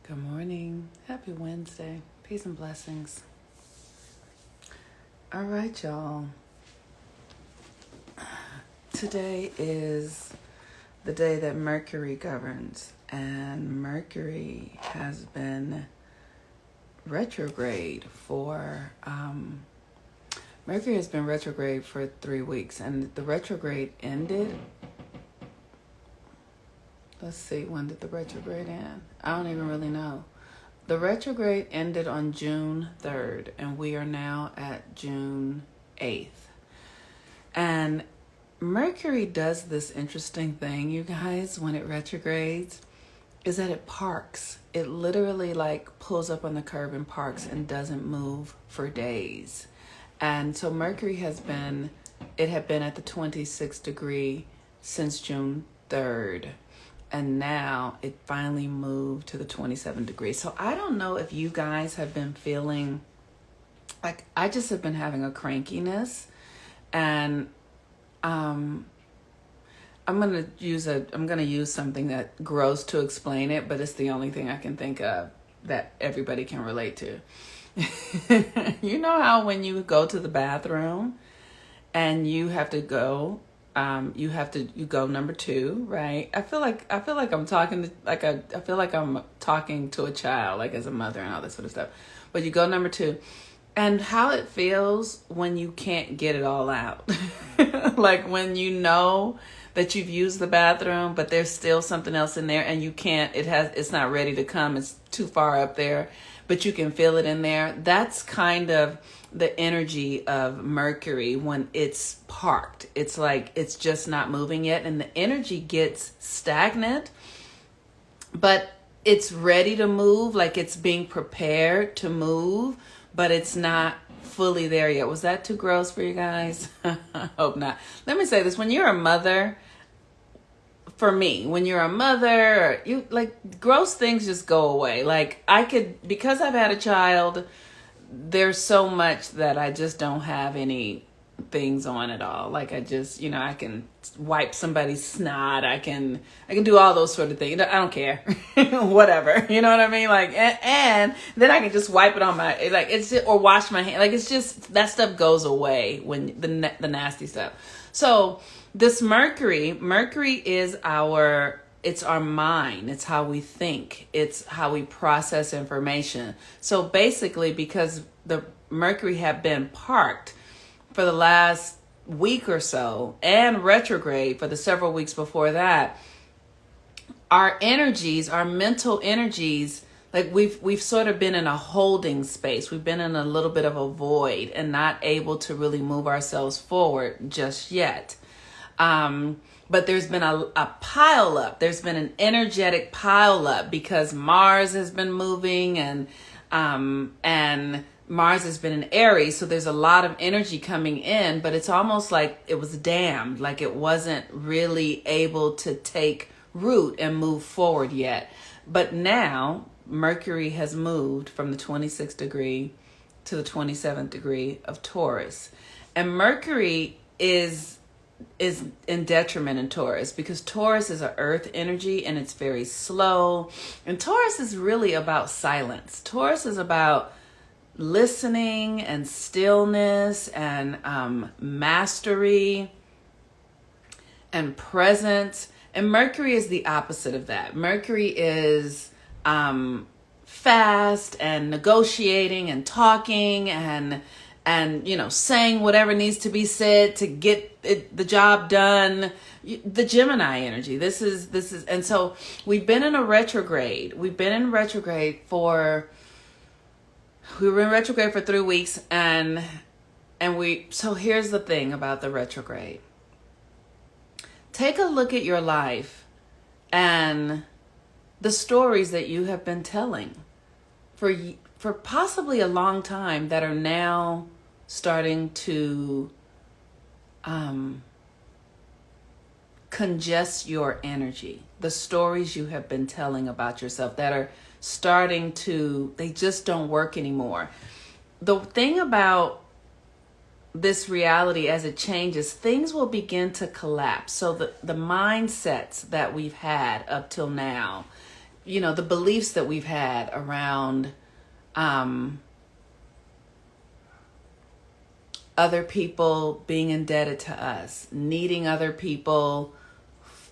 Good morning. Happy Wednesday. Peace and blessings. All right, y'all. Today is the day that Mercury governs, and Mercury has been retrograde for 3 weeks, and the retrograde ended. Let's see, when did the retrograde end? I don't even really know. The retrograde ended on June 3rd, and we are now at June 8th. And Mercury does this interesting thing, you guys, when it retrogrades, is that it parks. It literally pulls up on the curb and parks and doesn't move for days. And so Mercury had been at the 26th degree since June 3rd. And now it finally moved to the 27 degrees. So I don't know if you guys have been feeling I just have been having a crankiness, and I'm gonna use something that gross to explain it, but it's the only thing I can think of that everybody can relate to. You know how when you go to the bathroom and you have to go, you go number 2, right? I feel like I'm talking to a child, as a mother and all this sort of stuff. But you go number 2, and how it feels when you can't get it all out. When you know that you've used the bathroom, but there's still something else in there and you can't, it's not ready to come. It's too far up there, but you can feel it in there. That's kind of the energy of Mercury when it's parked. It's it's just not moving yet, and the energy gets stagnant, but it's ready to move, it's being prepared to move, but it's not fully there yet. Was that too gross for you guys? I hope not. Let me say this. When you're a mother, you gross things just go away. Because I've had a child, there's so much that I just don't have any things on at all. I just, I can wipe somebody's snot. I can do all those sort of things. I don't care. Whatever. You know what I mean? And then I can just wipe it on my, or wash my hand. It's just, that stuff goes away when the nasty stuff. So this Mercury is it's our mind. It's how we think. It's how we process information. So basically, because the Mercury had been parked for the last week or so and retrograde for the several weeks before that, our energies, our mental energies, we've sort of been in a holding space. We've been in a little bit of a void and not able to really move ourselves forward just yet. But there's been a pile up. There's been an energetic pile up because Mars has been moving, and Mars has been in Aries. So there's a lot of energy coming in, but it's almost like it was damned, it wasn't really able to take root and move forward yet. But now Mercury has moved from the 26th degree to the 27th degree of Taurus. And Mercury is in detriment in Taurus, because Taurus is an earth energy and it's very slow. And Taurus is really about silence. Taurus is about listening and stillness and mastery and presence. And Mercury is the opposite of that. Mercury is fast and negotiating and talking and saying whatever needs to be said to get the job done. The Gemini energy. This is, and so we've been in a retrograde. We were in retrograde for 3 weeks, so here's the thing about the retrograde. Take a look at your life and the stories that you have been telling for possibly a long time that are now starting to congest your energy. The stories you have been telling about yourself that are starting to, they just don't work anymore. The thing about this reality, as it changes, things will begin to collapse. So the mindsets that we've had up till now the beliefs that we've had around other people being indebted to us, needing other people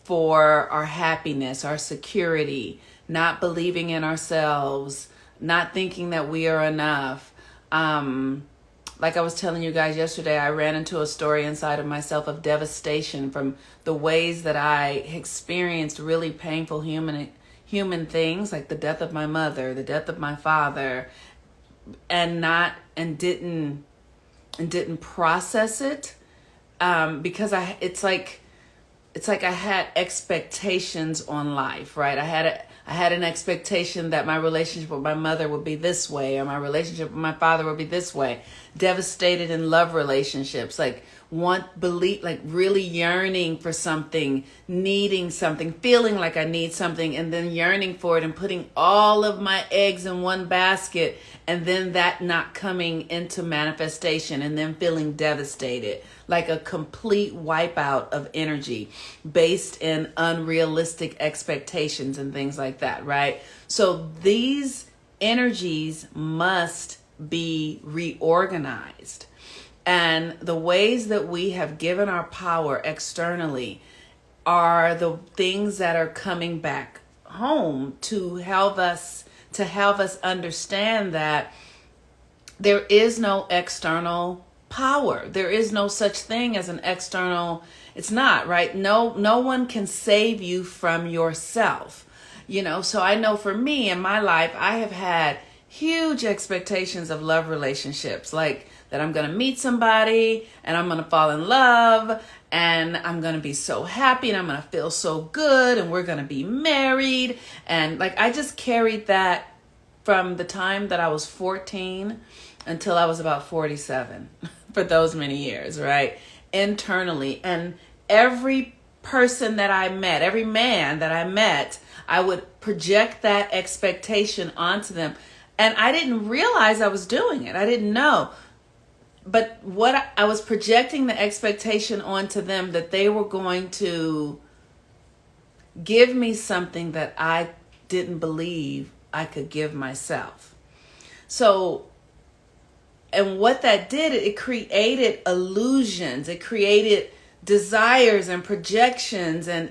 for our happiness, our security, not believing in ourselves, not thinking that we are enough. Like I was telling you guys yesterday, I ran into a story inside of myself of devastation from the ways that I experienced really painful human things, like the death of my mother, the death of my father, and didn't process it, because it's like I had expectations on life, right? I had an expectation that my relationship with my mother would be this way, or my relationship with my father would be this way. Devastated in love relationships, like really yearning for something, needing something, feeling like I need something, and then yearning for it and putting all of my eggs in one basket, and then that not coming into manifestation, and then feeling devastated, like a complete wipeout of energy based in unrealistic expectations and things like that, right? So these energies must be reorganized. And the ways that we have given our power externally are the things that are coming back home to help us understand that there is no external power. There is no such thing as an external. It's not, right? No one can save you from yourself. So I know for me in my life, I have had huge expectations of love relationships, like that I'm going to meet somebody and I'm going to fall in love and I'm going to be so happy and I'm going to feel so good and we're going to be married. And like, I just carried that from the time that I was 14 until I was about 47 for those many years, right? Internally. And every person that I met, every man that I met, I would project that expectation onto them. And I didn't realize I was doing it. I didn't know. But what I was projecting the expectation onto them that they were going to give me something that I didn't believe I could give myself. So, and what that did, it created illusions. It created desires and projections and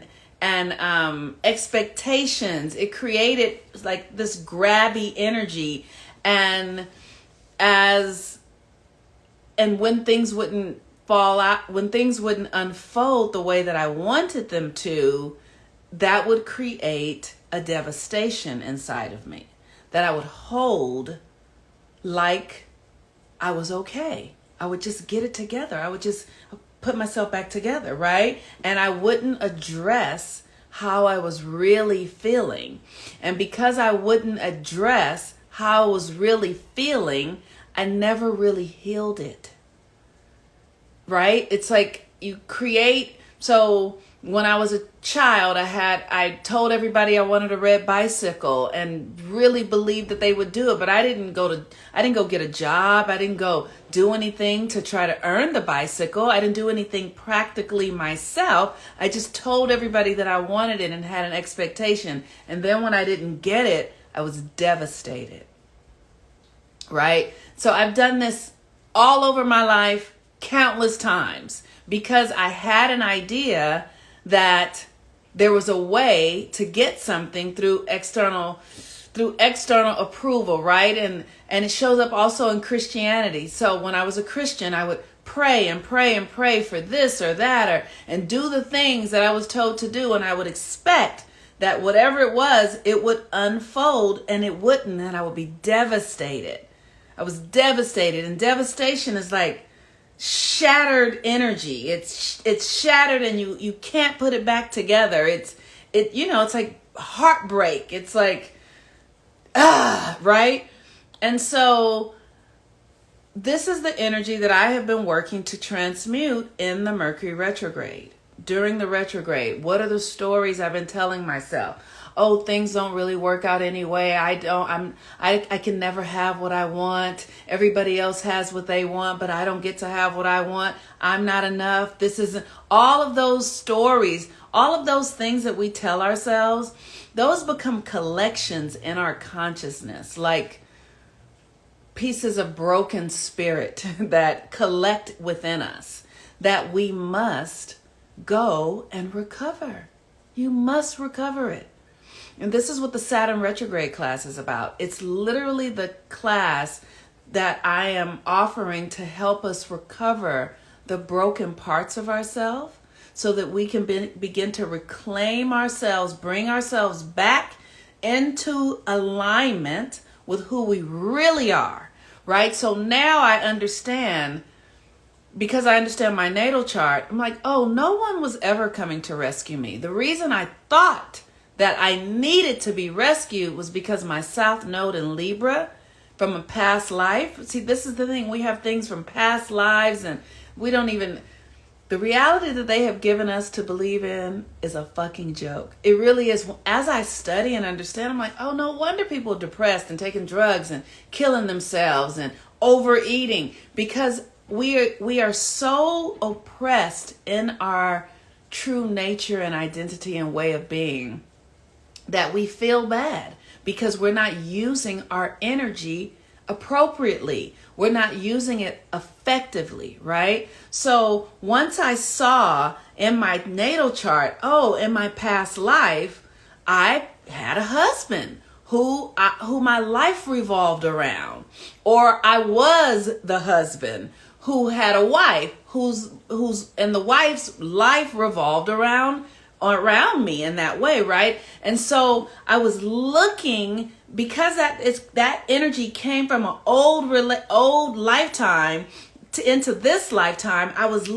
expectations. It created like this grabby energy, and when things wouldn't fall out, when things wouldn't unfold the way that I wanted them to, that would create a devastation inside of me that I would hold like I was okay. I would just get it together. I would just put myself back together, right? And I wouldn't address how I was really feeling. And because I wouldn't address how I was really feeling, I never really healed it, right? It's like you create. So when I was a child, I told everybody I wanted a red bicycle and really believed that they would do it, but I didn't go get a job. I didn't go do anything to try to earn the bicycle. I didn't do anything practically myself. I just told everybody that I wanted it and had an expectation. And then when I didn't get it, I was devastated. Right? So I've done this all over my life countless times because I had an idea that there was a way to get something through external approval, right? And it shows up also in Christianity. So when I was a Christian, I would pray and pray and pray for this or that, and do the things that I was told to do, and I would expect that whatever it was, it would unfold, and it wouldn't, and I would be devastated. I was devastated, and devastation is like shattered energy. It's shattered, and you can't put it back together. It's like heartbreak. It's like right? And so this is the energy that I have been working to transmute in the Mercury retrograde. during the retrograde? What are the stories I've been telling myself? Oh, things don't really work out anyway. I can never have what I want. Everybody else has what they want, but I don't get to have what I want. I'm not enough. This isn't, all of those stories, all of those things that we tell ourselves, those become collections in our consciousness, like pieces of broken spirit that collect within us, that we must go and recover. You must recover it. And this is what the Saturn retrograde class is about. It's literally the class that I am offering to help us recover the broken parts of ourselves so that we can begin to reclaim ourselves, bring ourselves back into alignment with who we really are, right? So now I understand, because I understand my natal chart, I'm like, oh, no one was ever coming to rescue me. The reason I thought that I needed to be rescued was because my South Node in Libra from a past life. See, this is the thing. We have things from past lives and we don't even, the reality that they have given us to believe in is a fucking joke. It really is. As I study and understand, I'm like, oh, no wonder people are depressed and taking drugs and killing themselves and overeating, because we are so oppressed in our true nature and identity and way of being that we feel bad because we're not using our energy appropriately. We're not using it effectively, right? So once I saw in my natal chart, oh, in my past life, I had a husband who my life revolved around, or I was the husband who had a wife and the wife's life revolved around me in that way, right? And so I was looking, because that energy came from an old lifetime into this lifetime. I was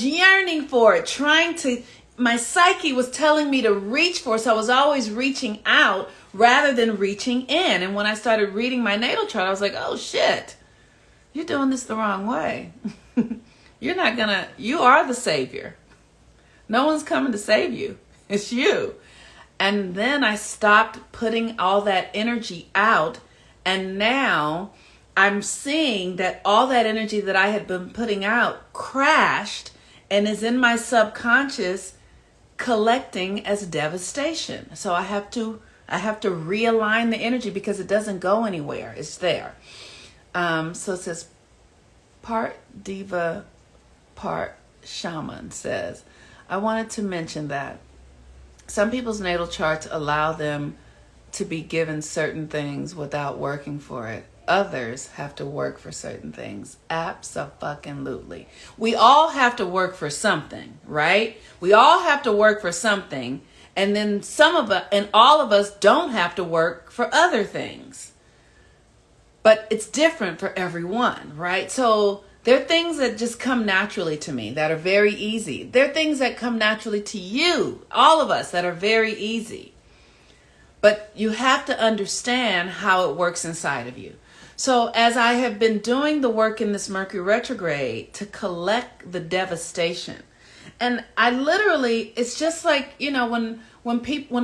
yearning for it, my psyche was telling me to reach for it, so I was always reaching out rather than reaching in. And when I started reading my natal chart, I was like, oh shit, you're doing this the wrong way. You are the savior. No one's coming to save you. It's you. And then I stopped putting all that energy out. And now I'm seeing that all that energy that I had been putting out crashed and is in my subconscious collecting as devastation. So I have to realign the energy because it doesn't go anywhere. It's there. So it says, part diva, part shaman says, I wanted to mention that some people's natal charts allow them to be given certain things without working for it. Others have to work for certain things. Abso-fucking-lutely. We all have to work for something, right? We all have to work for something. And then all of us don't have to work for other things. But it's different for everyone, right? So there are things that just come naturally to me that are very easy. There are things that come naturally to you, all of us, that are very easy. But you have to understand how it works inside of you. So as I have been doing the work in this Mercury retrograde to collect the devastation, and I literally, it's just like, when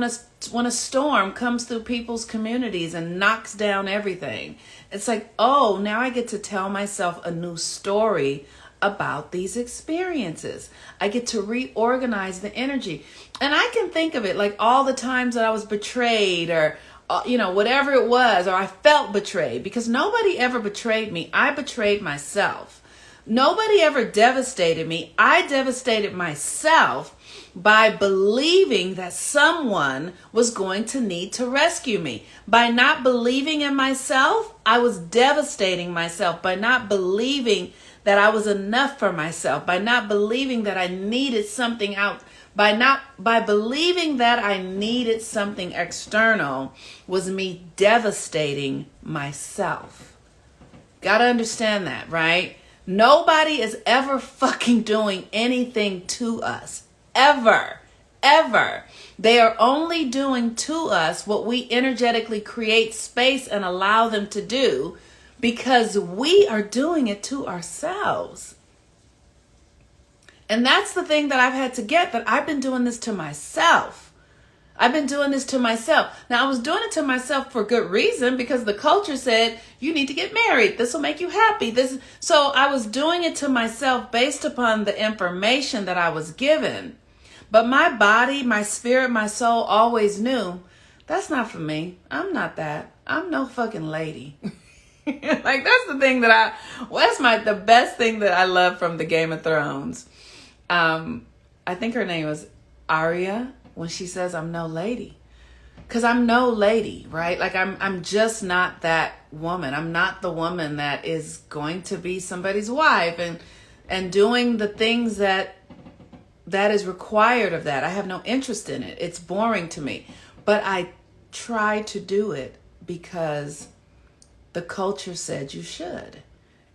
a storm comes through people's communities and knocks down everything, it's like, oh, now I get to tell myself a new story about these experiences. I get to reorganize the energy. And I can think of it like all the times that I was betrayed or, whatever it was, or I felt betrayed, because nobody ever betrayed me. I betrayed myself. Nobody ever devastated me. I devastated myself by believing that someone was going to need to rescue me. By not believing in myself, I was devastating myself. By not believing that I was enough for myself. By not believing that I needed something out. By believing that I needed something external was me devastating myself. Gotta understand that, right? Nobody is ever fucking doing anything to us. Ever. They are only doing to us what we energetically create space and allow them to do, because we are doing it to ourselves. And that's the thing that I've had to get, that I've been doing this to myself. I've been doing this to myself. Now, I was doing it to myself for good reason, because the culture said, you need to get married. This will make you happy. So I was doing it to myself based upon the information that I was given. But my body, my spirit, my soul always knew, that's not for me. I'm not that. I'm no fucking lady. Like, that's the thing that the best thing that I love from the Game of Thrones. I think her name was Arya, when she says, I'm no lady. Because I'm no lady, right? Like, I'm just not that woman. I'm not the woman that is going to be somebody's wife and doing the things that is required of that. I have no interest in it. It's boring to me. But I try to do it because the culture said you should.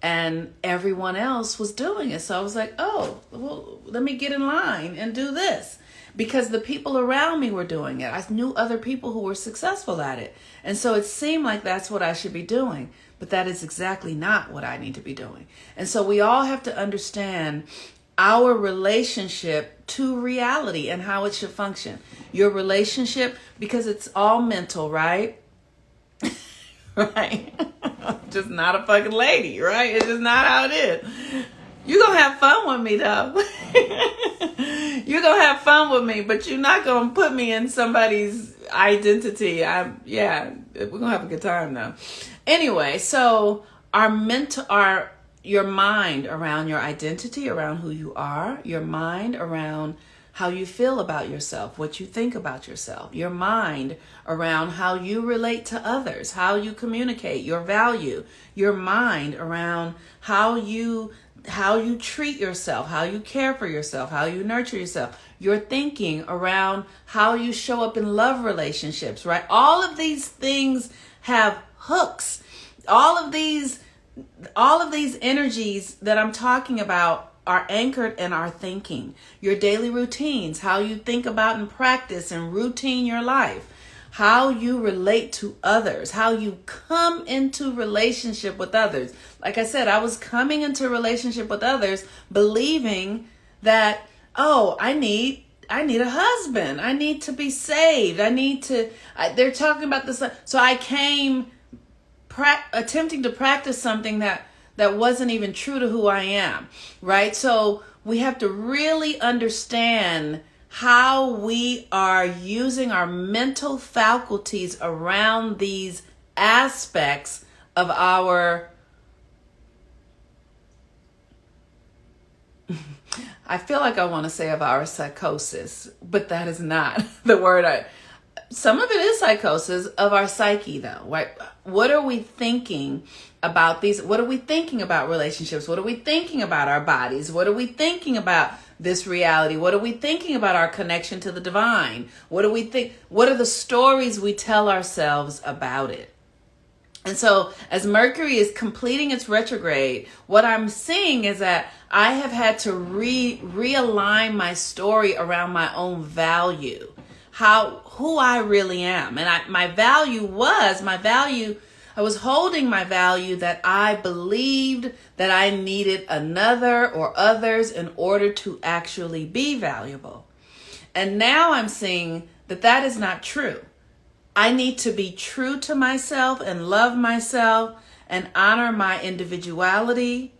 And everyone else was doing it. So I was like, oh, well, let me get in line and do this. Because the people around me were doing it. I knew other people who were successful at it. And so it seemed like that's what I should be doing. But that is exactly not what I need to be doing. And so we all have to understand our relationship to reality and how it should function. Your relationship, because it's all mental, right? Right? Just not a fucking lady, right? It's just not how it is. You're going to have fun with me, though. You're going to have fun with me, but you're not going to put me in somebody's identity. We're going to have a good time, though. Anyway, so your mind around your identity, around who you are, your mind around how you feel about yourself, what you think about yourself, your mind around how you relate to others, how you communicate, your value, your mind around how you treat yourself, how you care for yourself, how you nurture yourself, your thinking around how you show up in love relationships, right? All of these things have hooks. All of these energies that I'm talking about are anchored in our thinking. Your daily routines, how you think about and practice and routine your life, how you relate to others, how you come into relationship with others. Like I said, I was coming into relationship with others believing that, I need a husband. I need to be saved. They're talking about this. So I came attempting to practice something that wasn't even true to who I am, right? So we have to really understand how we are using our mental faculties around these aspects of our, I feel like I want to say of our psychosis, but that is not the word. Some of it is psychosis of our psyche, though, right? What are we thinking about these? What are we thinking about relationships? What are we thinking about our bodies? What are we thinking about this reality? What are we thinking about our connection to the divine? What do we think? What are the stories we tell ourselves about it? And so as Mercury is completing its retrograde, what I'm seeing is that I have had to realign my story around my own value, who I really am. And I was holding my value that I believed that I needed another or others in order to actually be valuable. And now I'm seeing that is not true. I need to be true to myself and love myself and honor my individuality.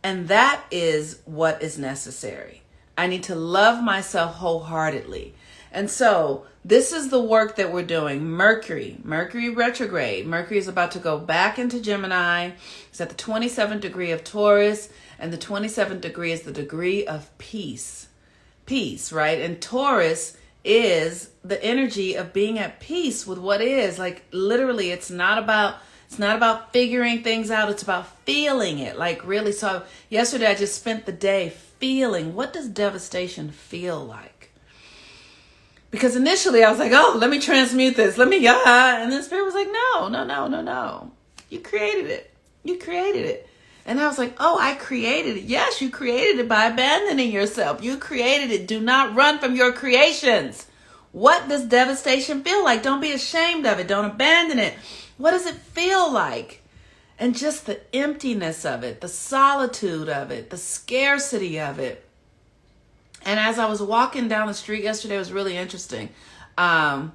And that is what is necessary. I need to love myself wholeheartedly. And so this is the work that we're doing. Mercury retrograde. Mercury is about to go back into Gemini. It's at the 27th degree of Taurus, and the 27th degree is the degree of peace. Peace, right? And Taurus is the energy of being at peace with what is. Like, literally, it's not about figuring things out. It's about feeling it. Like, really. So yesterday I just spent the day feeling, what does devastation feel like? Because initially I was like, let me transmute this. And then Spirit was like, no. You created it. And I was like, I created it. Yes, you created it by abandoning yourself. You created it. Do not run from your creations. What does devastation feel like? Don't be ashamed of it. Don't abandon it. What does it feel like? And just the emptiness of it, the solitude of it, the scarcity of it. And as I was walking down the street yesterday, it was really interesting. And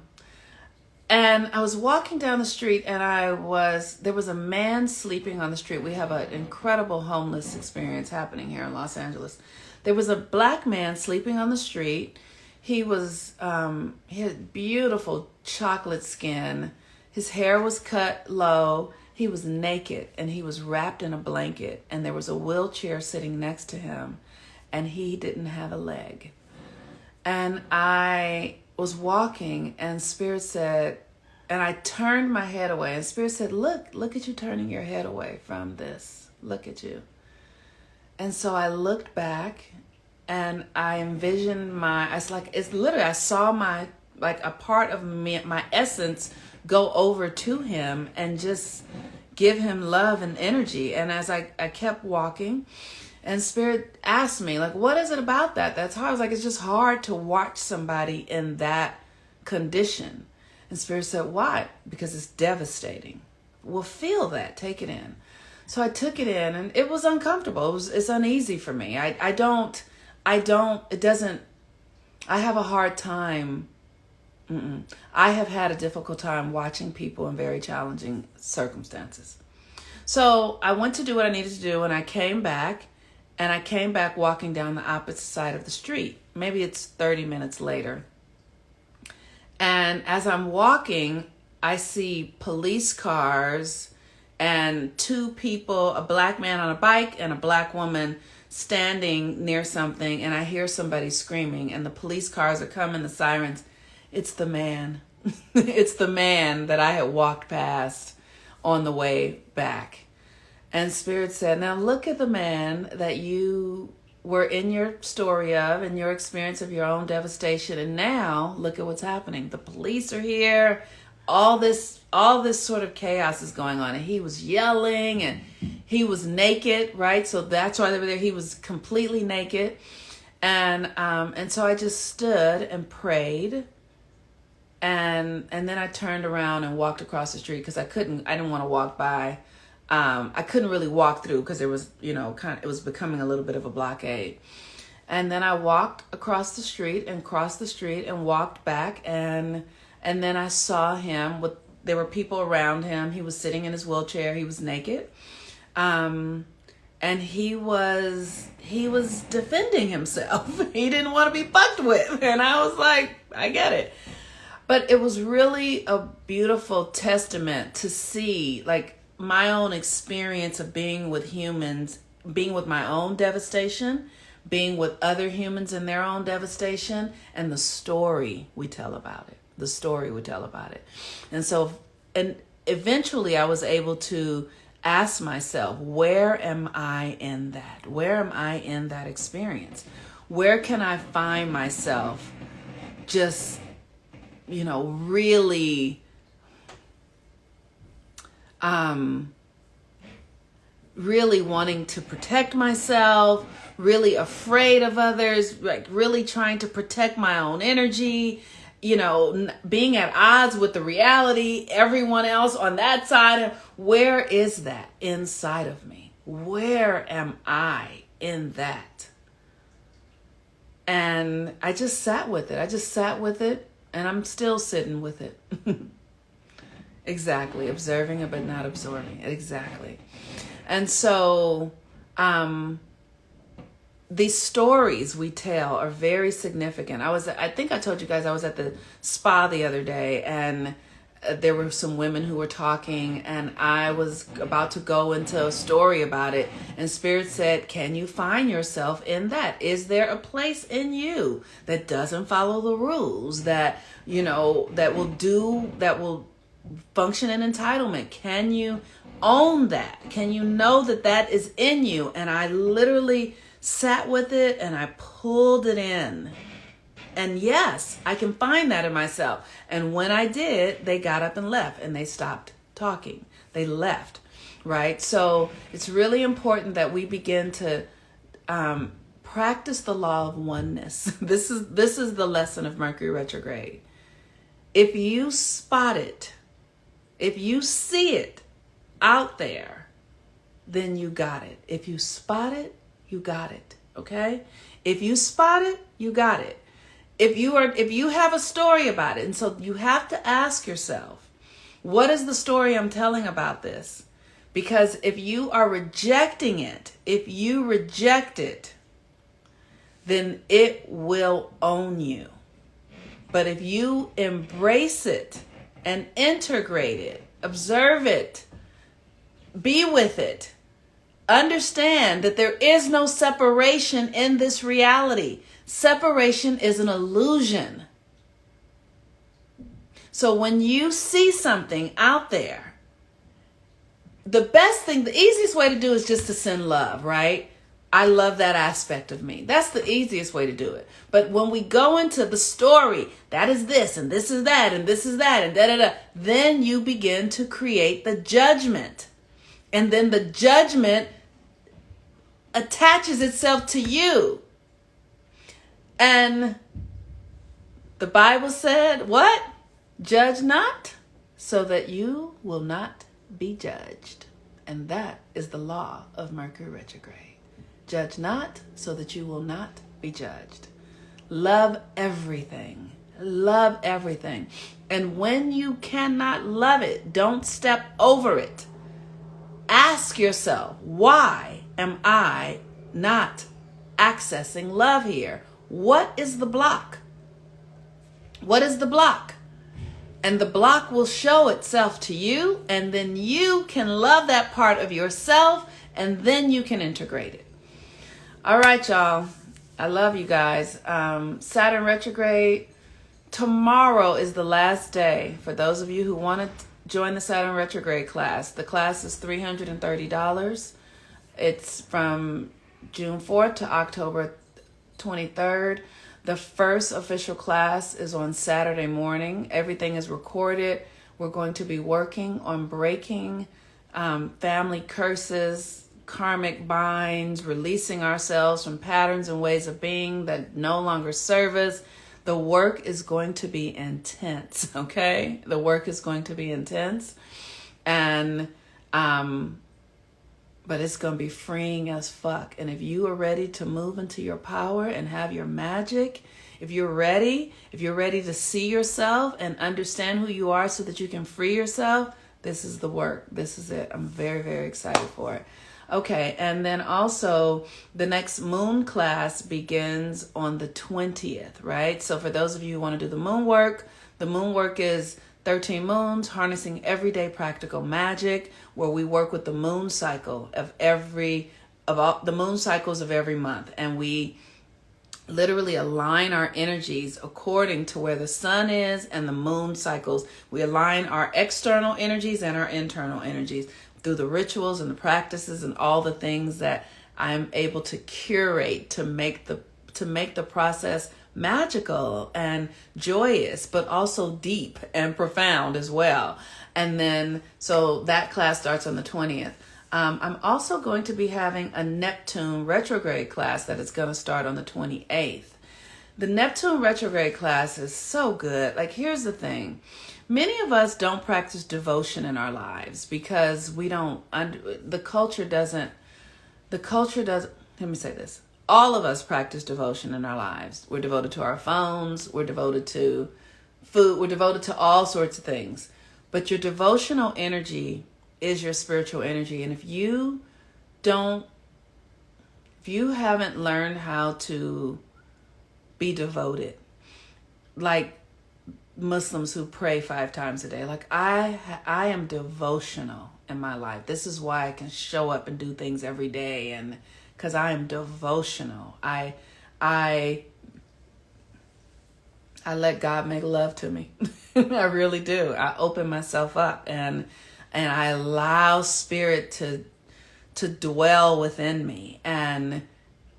I was walking down the street and there was a man sleeping on the street. We have an incredible homeless experience happening here in Los Angeles. There was a black man sleeping on the street. He had beautiful chocolate skin. His hair was cut low. He was naked and he was wrapped in a blanket, and there was a wheelchair sitting next to him, and he didn't have a leg. And I was walking, and Spirit said, and I turned my head away, and Spirit said, look at you turning your head away from this. Look at you. And so I looked back and I envisioned I saw a part of me, my essence, go over to him and just give him love and energy. And as I kept walking, and Spirit asked me, like, what is it about that that's hard? I was like, it's just hard to watch somebody in that condition. And Spirit said, why? Because it's devastating. Well, feel that, take it in. So I took it in, and it was uncomfortable. It's uneasy for me. I have a hard time. I have had a difficult time watching people in very challenging circumstances. So I went to do what I needed to do, and I came back walking down the opposite side of the street. Maybe it's 30 minutes later. And as I'm walking, I see police cars and two people, a black man on a bike and a black woman standing near something, and I hear somebody screaming, and the police cars are coming, the sirens. It's the man. It's the man that I had walked past on the way back. And Spirit said, now look at the man that you were in your story of, and your experience of your own devastation, and now look at what's happening. The police are here. All this sort of chaos is going on, and he was yelling, and he was naked, right? So that's why they were there. He was completely naked, and so I just stood and prayed, and then I turned around and walked across the street because I didn't want to walk by. I couldn't really walk through because there was, it was becoming a little bit of a blockade. And then I walked across the street and crossed the street and walked back, and then I saw him there were people around him. He was sitting in his wheelchair. He was naked. And he was defending himself. He didn't want to be fucked with. And I was like, I get it. But it was really a beautiful testament to see, like, my own experience of being with humans, being with my own devastation, being with other humans in their own devastation, and the story we tell about it. And eventually I was able to ask myself, where am I in that? Where am I in that experience? Where can I find myself just, really, really wanting to protect myself, really afraid of others, like really trying to protect my own energy, being at odds with the reality, everyone else on that side. Where is that inside of me? Where am I in that? And I just sat with it. And I'm still sitting with it. Exactly. Observing it, but not absorbing it. Exactly. And so, these stories we tell are very significant. I think I told you guys I was at the spa the other day, and there were some women who were talking, and I was about to go into a story about it, and Spirit said, can you find yourself in that? Is there a place in you that doesn't follow the rules, that will function in entitlement? Can you own that? Can you know that is in you? And I literally sat with it and I pulled it in. And yes, I can find that in myself. And when I did, they got up and left, and they stopped talking. They left, right? So it's really important that we begin to practice the law of oneness. This is the lesson of Mercury retrograde. If you spot it, if you see it out there, then you got it. If you spot it, you got it. Okay? If you spot it, you got it. If you have a story about it, and so you have to ask yourself, what is the story I'm telling about this? Because if you are rejecting it, if you reject it, then it will own you. But if you embrace it and integrate it, observe it, be with it, understand that there is no separation in this reality. Separation is an illusion. So when you see something out there, the easiest way to do is just to send love, right? I love that aspect of me. That's the easiest way to do it. But when we go into the story, that is this, and this is that, and this is that, and da-da-da, then you begin to create the judgment. And then the judgment attaches itself to you. And the Bible said, what? Judge not, so that you will not be judged. And that is the law of Mercury retrograde. Judge not, so that you will not be judged. Love everything. Love everything. And when you cannot love it, don't step over it. Ask yourself, why am I not accessing love here? What is the block? What is the block? And the block will show itself to you, and then you can love that part of yourself, and then you can integrate it. All right, y'all. I love you guys. Saturn retrograde. Tomorrow is the last day. For those of you who want to join the Saturn retrograde class, the class is $330. It's from June 4th to October 23rd. The first official class is on Saturday morning. Everything is recorded. We're going to be working on breaking family curses, karmic binds, releasing ourselves from patterns and ways of being that no longer serve us. The work is going to be intense, okay? The work is going to be intense. And but it's going to be freeing as fuck. And if you are ready to move into your power and have your magic, if you're ready to see yourself and understand who you are so that you can free yourself, this is the work. This is it. I'm very, very excited for it. Okay, and then also the next moon class begins on the 20th, right? So for those of you who want to do the moon work is 13 moons, harnessing everyday practical magic, where we work with the moon cycle of all the moon cycles of every month. And we literally align our energies according to where the sun is and the moon cycles. We align our external energies and our internal energies through the rituals and the practices and all the things that I'm able to curate to make the process magical and joyous, but also deep and profound as well. And then, so that class starts on the 20th. I'm also going to be having a Neptune retrograde class that is going to start on the 28th. The Neptune retrograde class is so good. Like, here's the thing. Many of us don't practice devotion in our lives because the culture doesn't, let me say this. All of us practice devotion in our lives. We're devoted to our phones. We're devoted to food. We're devoted to all sorts of things. But your devotional energy is your spiritual energy. And if you haven't learned how to be devoted, like Muslims who pray 5 times a day, like I am devotional in my life. This is why I can show up and do things every day, and because I am devotional. I let God make love to me. I really do. I open myself up and I allow spirit to dwell within me, and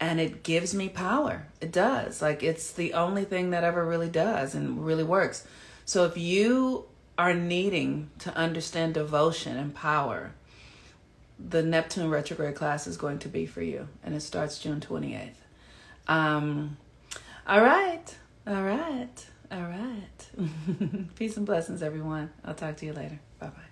it gives me power. It does. Like, it's the only thing that ever really does and really works. So if you are needing to understand devotion and power, the Neptune retrograde class is going to be for you, and it starts June 28th. All right. Peace and blessings, everyone. I'll talk to you later. Bye-bye.